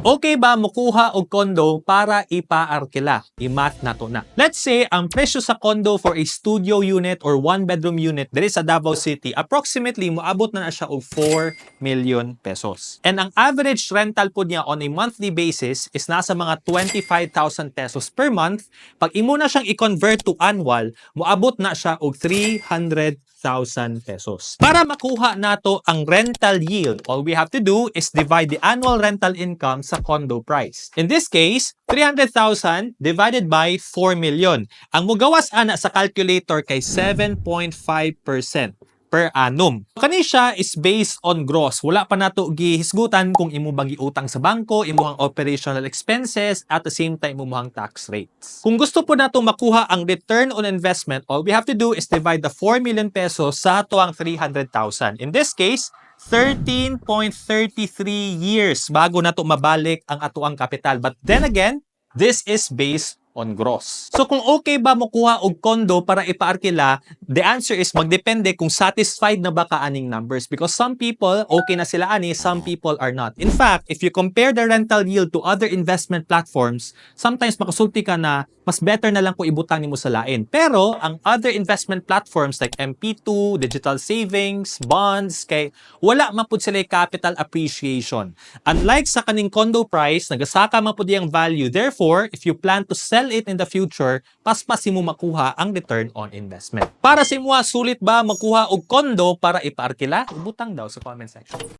Okay ba mukuha og kondo para ipaarkila? I-math nato na. Let's say ang presyo sa kondo for a studio unit or one bedroom unit diri sa Davao City, approximately moabot na siya og 4 million pesos. And ang average rental po niya on a monthly basis is nasa mga 25,000 pesos per month. Pag imo na siyang i-convert to annual, moabot na siya og 300,000 pesos. Para makuha nato ang rental yield, all we have to do is divide the annual rental income sa condo price. In this case, 300,000 divided by 4 million. Ang mugawas ana sa calculator kay 7.5% per annum. Kani siya is based on gross. Wala pa nato gihisgutan kung imo bang giutang sa bangko, imong operational expenses, at the same time imong tax rates. Kung gusto po nato makuha ang return on investment, all we have to do is divide the 4 million pesos sa ato ang 300,000. In this case, 13.33 years bago nato mabalik ang ato ang kapital. But then again, this is based on gross. So kung okay ba mokuha og kondo para ipaarkila, the answer is magdepende kung satisfied na ba ka aning numbers, because some people okay na sila ani, some people are not. In fact, if you compare the rental yield to other investment platforms, sometimes makasulti ka na mas better na lang kung ibutang nimo sa lain. Pero ang other investment platforms like MP2, digital savings, bonds, kay wala man pud sila capital appreciation. Unlike sa kaning condo price, nagasaka man pud yang value. Therefore, if you plan to sell it in the future, paspas mo makuha ang return on investment. Para sa imo, sulit ba makuha og kondo para ipaarkila? Ibutang daw sa comment section.